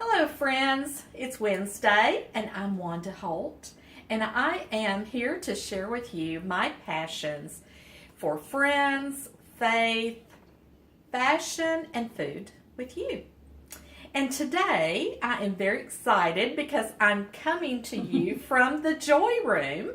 Hello friends, it's Wednesday and I'm Wanda Holt and I am here to share with you my passions for friends, faith, fashion, and food with you. And today I am very excited because I'm coming to you from the Joy Room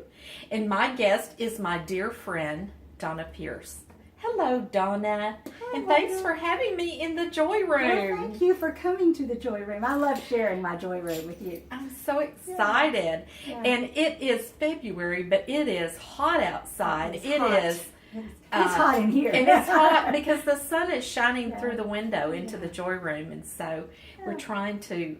and my guest is my dear friend Donna Pierce. Hello, Donna, and thanks for having me in the Joy Room. Well, thank you for coming to the Joy Room. I love sharing my Joy Room with you. I'm so excited. Yeah. And it is February, but it is hot outside. It's hot in here. And it's hot because the sun is shining Yeah. through the window into the Joy Room. And so we're trying to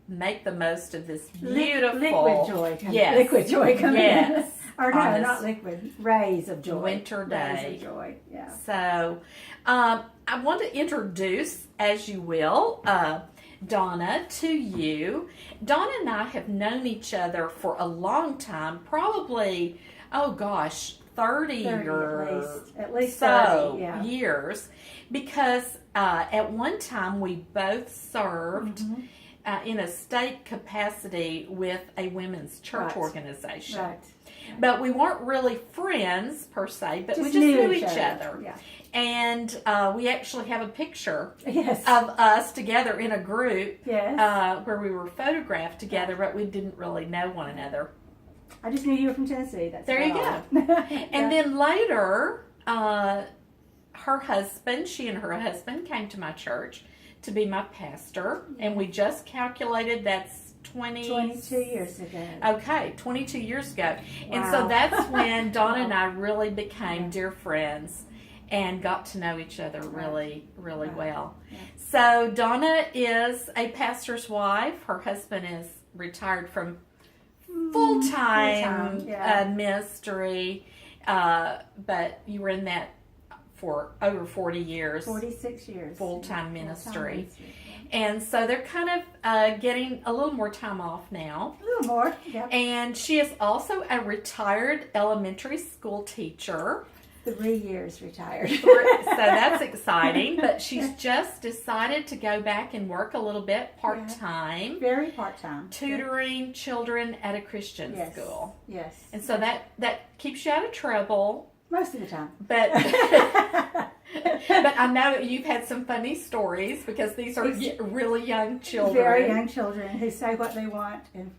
make the most of this beautiful liquid joy. Yes. Liquid joy coming Yes. in. Or no, not liquid. Rays of joy. Winter day. Rays of joy. Yeah. So I want to introduce, as you will, Donna to you. Donna and I have known each other for a long time, probably, 30 or at least so 30, yeah. years, because at one time we both served in a state capacity with a women's church organization. Right. But we weren't really friends per se, but we just knew knew each other. Yeah. And we actually have a picture Yes. of us together in a group Yes. where we were photographed together, but we didn't really know one another. I just knew you were from Tennessee. That's There you all. And then later, she and her husband came to my church to be my pastor, and we just calculated that's 22 years ago. Okay, 22 years ago. And Wow. so that's when Donna and I really became dear friends and got to know each other really well. Yeah. So Donna is a pastor's wife. Her husband is retired from full-time ministry, but you were in that for over 40 years. 46 years. Full-time ministry. Full-time. And so they're kind of getting a little more time off now. A little more, yeah. And she is also a retired elementary school teacher. 3 years retired. So that's exciting. But she's just decided to go back and work a little bit part-time. Very part-time. Tutoring children at a Christian school. Yes. And so that keeps you out of trouble. Most of the time. But but I know you've had some funny stories because these are really young children. Very young children who say what they want and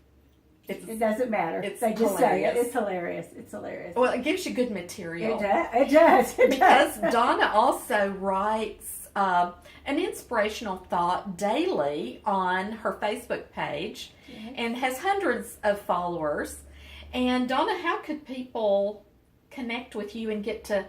it doesn't matter. They just say it. It's hilarious. It's hilarious. Well, it gives you good material. It does. Because Donna also writes an inspirational thought daily on her Facebook page and has hundreds of followers. And Donna, how could people connect with you and get to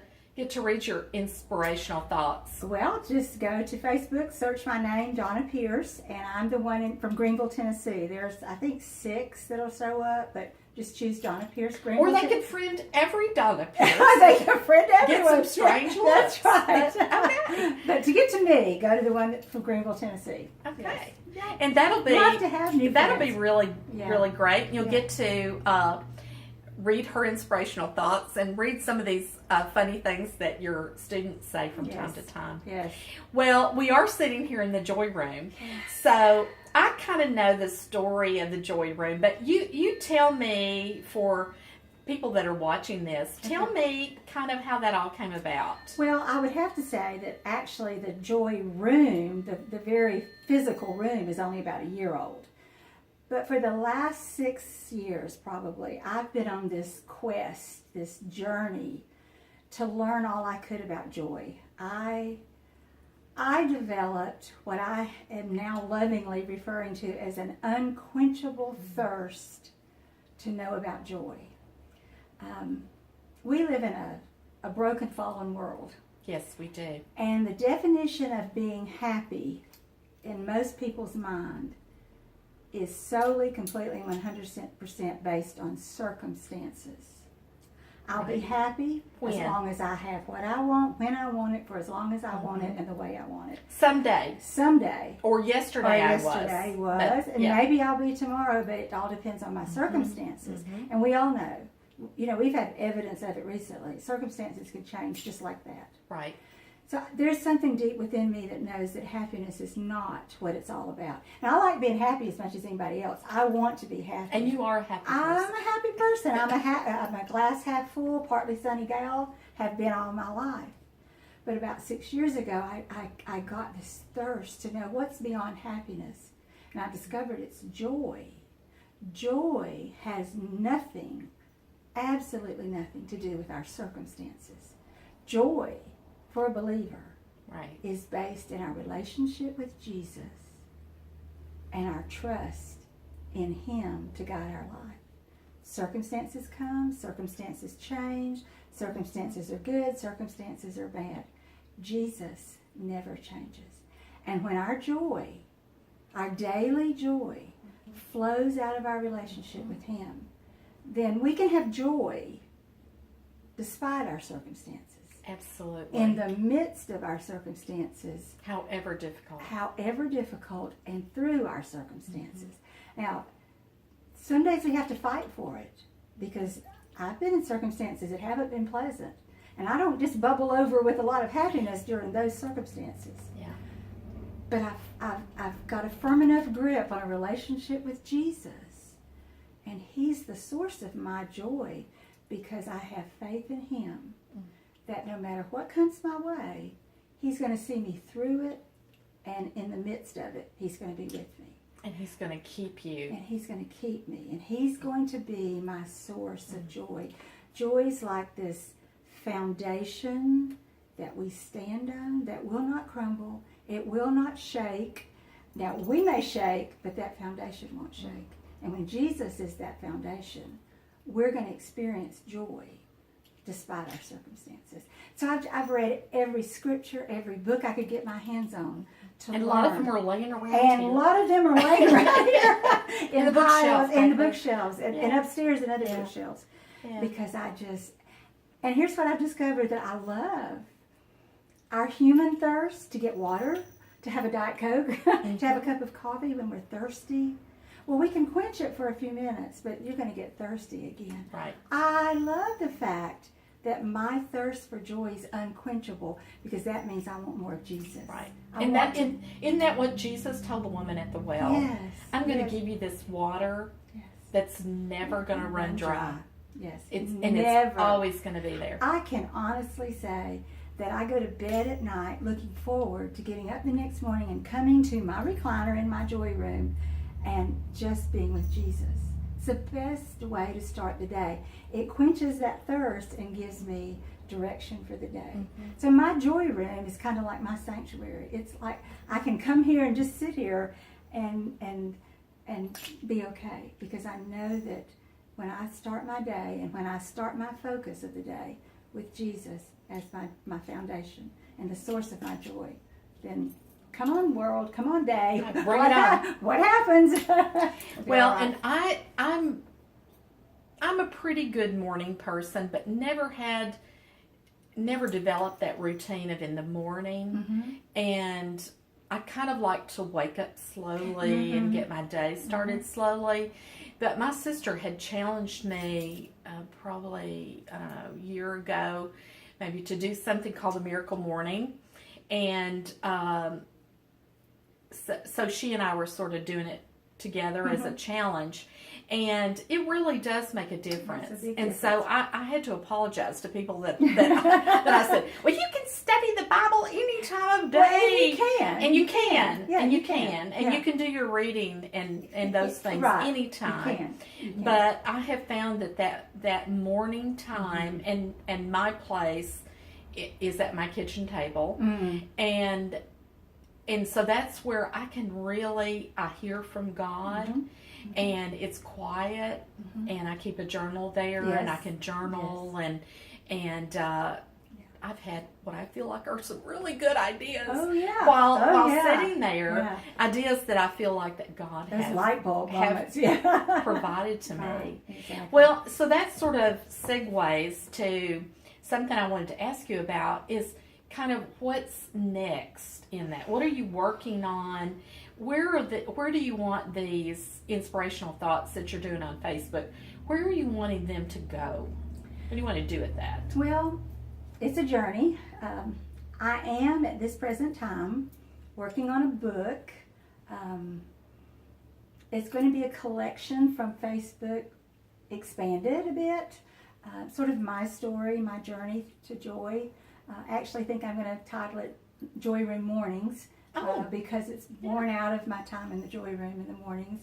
read your inspirational thoughts? Well, just go to Facebook, search my name, Donna Pierce, and I'm the one from Greenville, Tennessee. There's, I think, 6 that'll show up, but just choose Donna Pierce, Greenville. Or they could friend every Donna Pierce. They can friend everyone. Get some strange looks. That's right. Okay. But to get to me, go to the one from Greenville, Tennessee. Okay. Yes. And that'll be Love to have new that'll friends. be really great. You'll get to read her inspirational thoughts and read some of these funny things that your students say from time to time. Yes. Well, we are sitting here in the Joy Room, so I kind of know the story of the Joy Room, but you tell me, for people that are watching this, tell me kind of how that all came about. Well, I would have to say that actually the Joy Room, the very physical room, is only about a year old. But for the last 6 years, probably, I've been on this quest, this journey to learn all I could about joy. I developed what I am now lovingly referring to as an unquenchable thirst to know about joy. We live in a broken, fallen world. Yes, we do. And the definition of being happy in most people's mind is solely, completely, 100% based on circumstances. I'll be happy as long as I have what I want, when I want it, for as long as I want it, and the way I want it. Someday. Or yesterday I was. But, and maybe I'll be tomorrow, but it all depends on my circumstances. And we all know, we've had evidence of it recently. Circumstances can change just like that. Right. So there's something deep within me that knows that happiness is not what it's all about. And I like being happy as much as anybody else. I want to be happy. And you are a happy person. I'm a happy person. I'm a glass half full, partly sunny gal, have been all my life. But about 6 years ago, I got this thirst to know what's beyond happiness. And I discovered it's joy. Joy has nothing, absolutely nothing to do with our circumstances. Joy, for a believer, Right. is based in our relationship with Jesus and our trust in Him to guide our life. Circumstances come, circumstances change, circumstances are good, circumstances are bad. Jesus never changes. And when our joy, our daily joy, flows out of our relationship with Him, then we can have joy despite our circumstances. Absolutely. In the midst of our circumstances, however difficult. And through our circumstances. Now, some days we have to fight for it, because I've been in circumstances that haven't been pleasant, and I don't just bubble over with a lot of happiness during those circumstances. Yeah. But I've got a firm enough grip on a relationship with Jesus, and He's the source of my joy, because I have faith in Him that no matter what comes my way, He's going to see me through it, and in the midst of it, He's going to be with me. And He's going to keep you. And He's going to keep me, and He's going to be my source of joy. Joy's like this foundation that we stand on that will not crumble. It will not shake. Now, we may shake, but that foundation won't shake. And when Jesus is that foundation, we're going to experience joy despite our circumstances. So I've read every scripture, every book I could get my hands on to learn. And a lot of them are laying around And here. a lot of them are laying around here In the bookshelf, in the back there. bookshelves, and upstairs in other bookshelves. Yeah. Because and here's what I've discovered that I love. Our human thirst to get water, to have a Diet Coke, to have a cup of coffee when we're thirsty. Well, we can quench it for a few minutes, but you're going to get thirsty again. Right. I love the fact that my thirst for joy is unquenchable, because that means I want more of Jesus. Right. I And want isn't that what Jesus told the woman at the well? Yes. I'm going yes, to give you this water yes. that's never going to run dry. Yes. It's never. always going to be there. I can honestly say that I go to bed at night looking forward to getting up the next morning and coming to my recliner in my joy room and just being with Jesus. It's the best way to start the day. It quenches that thirst and gives me direction for the day. So my joy room is kind of like my sanctuary. It's like I can come here and just sit here and be okay, because I know that when I start my day and when I start my focus of the day with Jesus as my foundation and the source of my joy, then come on world, come on day. Bring it on. What happens? Well, and I'm a pretty good morning person, but never developed that routine of in the morning. And I kind of like to wake up slowly and get my day started slowly. But my sister had challenged me probably, I don't know, a year ago, maybe, to do something called a miracle morning. And so she and I were sort of doing it together as a challenge. And it really does make a difference. And so I had to apologize to people that I said, well, you can study the Bible any time of day. Well, and you can. And you can. Yeah, and you you can. can. And you can do your reading and those things Right. anytime. You can. But I have found that morning time and my place is at my kitchen table. And so that's where I can really, I hear from God, and it's quiet, and I keep a journal there, and I can journal, and I've had what I feel like are some really good ideas while sitting there, ideas that I feel like that God Those has light bulb moments. provided to me. Right, exactly. Well, so that sort of segues to something I wanted to ask you about is kind of what's next in that. What are you working on? Where do you want these inspirational thoughts that you're doing on Facebook? Where are you wanting them to go? What do you want to do with that? Well, it's a journey. I am at this present time working on a book. It's going to be a collection from Facebook, expanded a bit, sort of my story, my journey to joy. I actually think I'm going to title it Joy Room Mornings because it's born out of my time in the Joy Room in the mornings.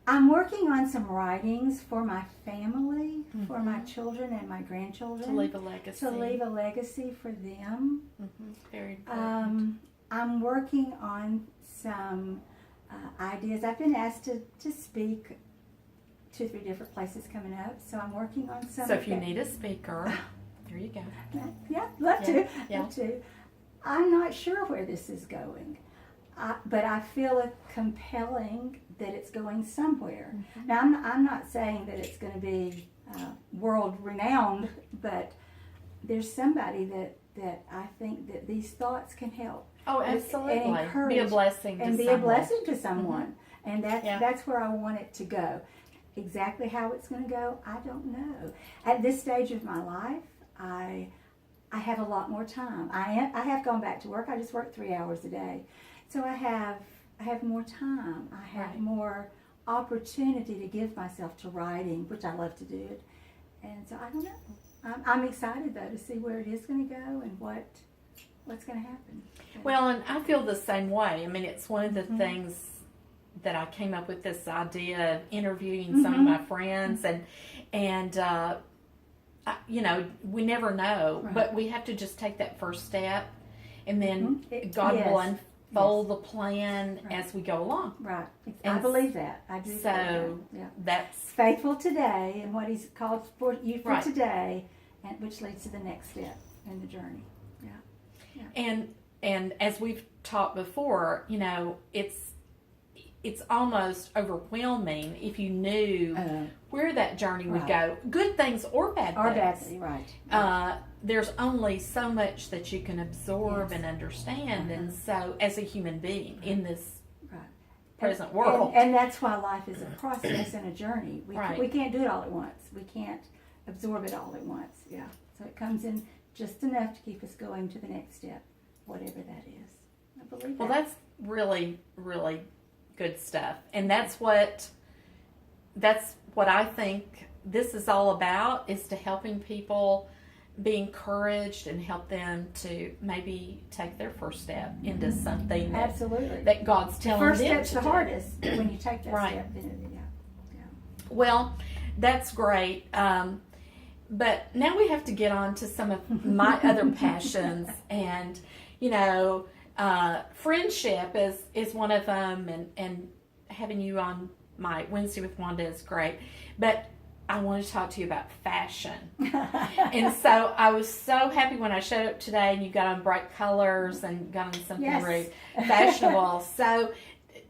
I'm working on some writings for my family, for my children and my grandchildren. To leave a legacy. To leave a legacy for them. Very important. I'm working on some ideas. I've been asked to speak 2-3 different places coming up, so I'm working on some. So if you need a speaker, there you go. Yeah, love to. Yeah. Love to. I'm not sure where this is going, but I feel it compelling that it's going somewhere. Now, I'm not saying that it's going to be world renowned, but there's somebody that I think that these thoughts can help. Oh, absolutely. And encourage. Be a blessing to and be someone. a blessing to someone. And Yeah. that's where I want it to go. Exactly how it's going to go, I don't know. At this stage of my life, I have a lot more time. I have gone back to work. I just work 3 hours a day. So I have more time. I have Right. more opportunity to give myself to writing, which I love to do it. And so I don't know. I'm excited though to see where it is going to go and what's going to happen. Well, and I feel the same way. I mean, it's one of the things that I came up with, this idea of interviewing some of my friends, and you know, we never know, but we have to just take that first step, and then God will unfold the plan as we go along. Right. And I believe that. I do. So that's faithful today and what He's called for you for Right. today, and which leads to the next step in the journey. And as we've talked before, you know, it's almost overwhelming if you knew where that journey would go, good things or bad things. Or badly, right. There's only so much that you can absorb and understand, and so as a human being in this present world. And that's why life is a process and a journey. Right. We can't do it all at once. We can't absorb it all at once. Yeah. So it comes in just enough to keep us going to the next step, whatever that is. I believe that. Well, that's really, really good stuff. And that's what I think this is all about, is to helping people be encouraged and help them to maybe take their first step into something absolutely that God's telling first them step's to the do. hardest when you take that Right. step. Well, that's great. But now we have to get on to some of my other passions, and you know, friendship is one of them, and having you on my Wednesday with Wanda is great. But I want to talk to you about fashion. And so I was so happy when I showed up today and you got on bright colors and got on something very fashionable. So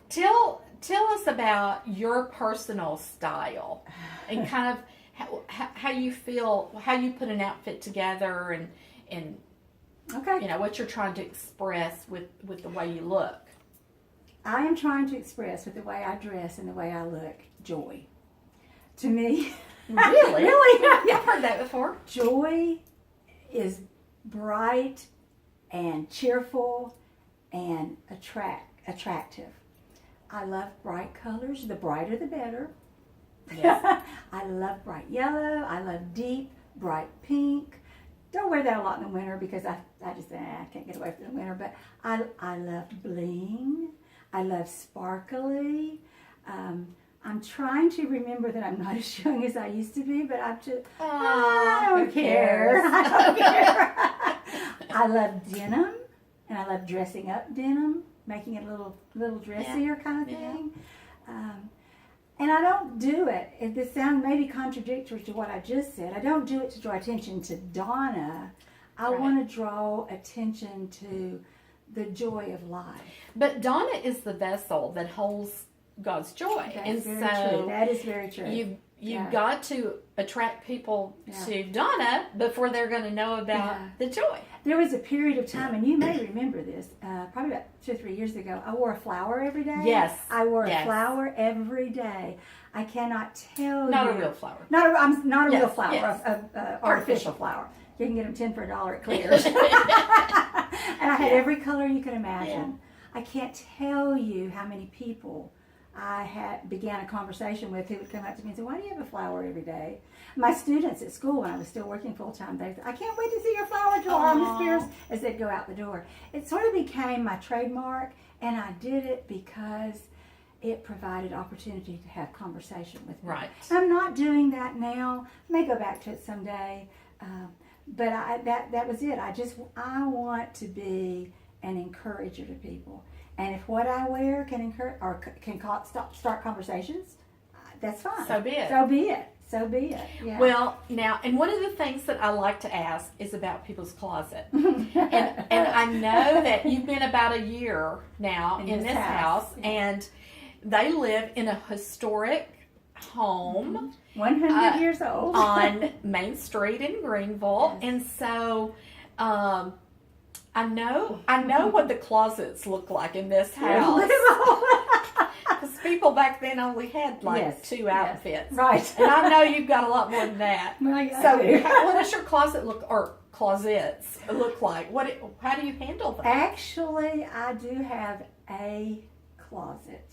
tell us about your personal style and kind of how you feel, how you put an outfit together, and you know, what you're trying to express with the way you look. I am trying to express with the way I dress and the way I look joy. To me, really? Really? I've heard that before. Joy is bright and cheerful and attractive. I love bright colors. The brighter the better. Yes. I love bright yellow. I love deep, bright pink. Don't wear that a lot in the winter because I just I can't get away from the winter. But I love bling. I love sparkly. I'm trying to remember that I'm not as young as I used to be, but I don't care. I don't care. I love denim, and I love dressing up denim, making it a little dressier kind of thing. And I don't do it. If this sounds maybe contradictory to what I just said, I don't do it to draw attention to Donna. I want to draw attention to the joy of life. But Donna is the vessel that holds God's joy. That's very true. That is very true. You've got to attract people to Donna before they're going to know about the joy. There was a period of time, and you may remember this, probably about 2 or 3 years ago, I wore a flower every day. Yes. I wore a flower every day. I cannot tell you. Not a real flower. Not a real flower, Yes. artificial flower. You can get them 10 for $1 at Claire's. And I had every color you could imagine. I can't tell you how many people I began a conversation with who would come up to me and say, why do you have a flower every day? My students at school, when I was still working full-time, they said, I can't wait to see your flower tomorrow, Miss Pierce, as they'd go out the door. It sort of became my trademark, and I did it because it provided opportunity to have conversation with me. Right. I'm not doing that now. I may go back to it someday, but that was it. I want to be an encourager to people. And if what I wear can encourage or can start conversations, that's fine. So be it. So be it. So be it. Yeah. Well, now, and one of the things that I like to ask is about people's closet. and I know that you've been about a year now in this house, and they live in a historic home. 100 years old. On Main Street in Greenville. Yes. And so I know what the closets look like in this house. Because people back then only had like 2 outfits. Right. And I know you've got a lot more than that. So what does your closet closets look like? How do you handle that? Actually, I do have a closet.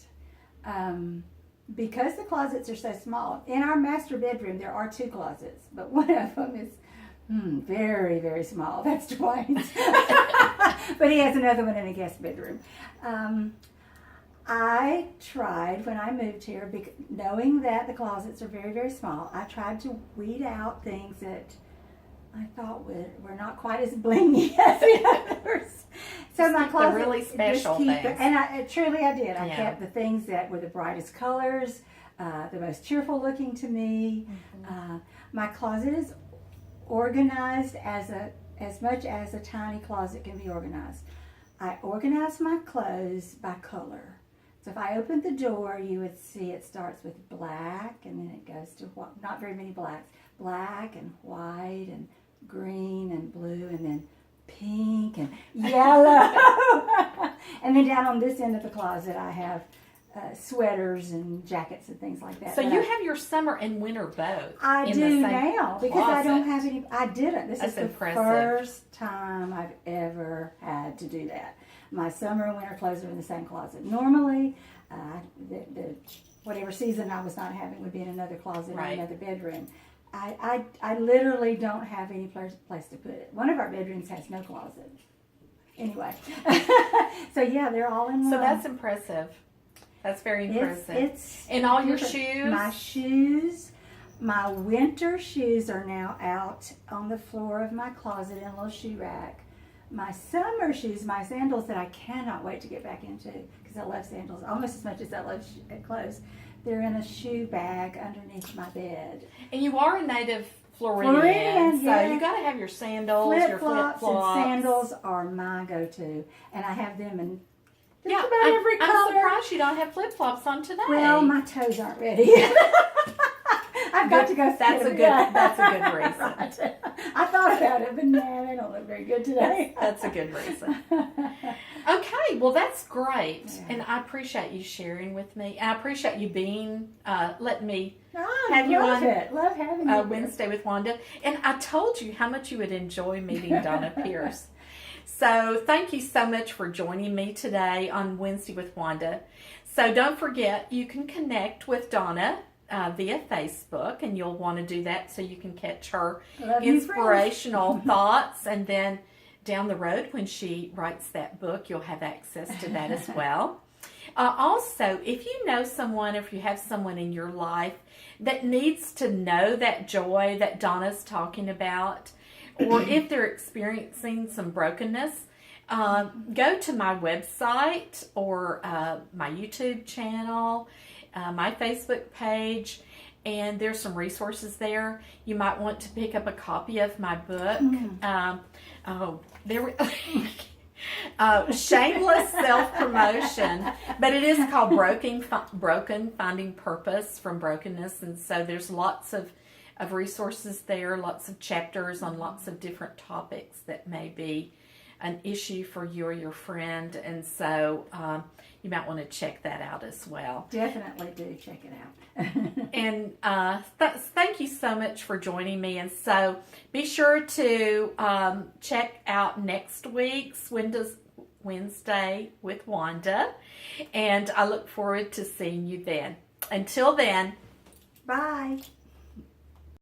Because the closets are so small. In our master bedroom, there are 2 closets, but one of them is very, very small. That's Dwayne's. But he has another one in a guest bedroom. I tried, when I moved here, knowing that the closets are very, very small, I tried to weed out things that I thought were not quite as blingy as the others. So my closet, really special things. And I did. I kept the things that were the brightest colors, the most cheerful looking to me. Mm-hmm. My closet is organized as much as a tiny closet can be organized. I organize my clothes by color. So if I opened the door, you would see it starts with black, and then it goes to not very many blacks. Black and white and green and blue, and then pink and yellow. And then down on this end of the closet, I have sweaters and jackets and things like that. So you have your summer and winter both. I do now because closet. I don't have any. I didn't. This is the impressive. first time I've ever had to do that. My summer and winter clothes are in the same closet. Normally, whatever season I was not having would be in another closet in another bedroom. I literally don't have any place to put it. One of our bedrooms has no closet. Anyway, so yeah, they're all in one. So that's impressive. That's very impressive. It's and all your shoes? My shoes, my winter shoes are now out on the floor of my closet in a little shoe rack. My summer shoes, my sandals that I cannot wait to get back into because I love sandals almost as much as I love clothes. They're in a shoe bag underneath my bed. And you are a native Floridian, so you got to have your sandals, your flip-flops. flip-flops. And sandals are my go-to, and I have them in just about every color. I'm surprised you don't have flip-flops on today. Well, my toes aren't ready. I've got to go. That's a good reason. Right. I thought about it, but no, they don't look very good today. That's a good reason. Okay, well that's great, Yeah. and I appreciate you sharing with me. I appreciate you letting me I have you love on it. Love having you. Wednesday with Wanda. And I told you how much you would enjoy meeting Donna Pierce. So thank you so much for joining me today on Wednesday with Wanda. So don't forget, you can connect with Donna via Facebook, and you'll want to do that so you can catch her inspirational thoughts. And then down the road, when she writes that book, you'll have access to that as well. Also, if you know someone, if you have someone in your life that needs to know that joy that Donna's talking about, or if they're experiencing some brokenness, go to my website or my YouTube channel, my Facebook page, and there's some resources there. You might want to pick up a copy of my book. Shameless self-promotion, but it is called Broken, Finding Purpose from Brokenness, and so there's lots of resources there, lots of chapters on lots of different topics that may be an issue for you or your friend. And so you might want to check that out as well. Definitely do check it out. And thank you so much for joining me. And so be sure to check out next week's Wednesday with Wanda. And I look forward to seeing you then. Until then, Bye.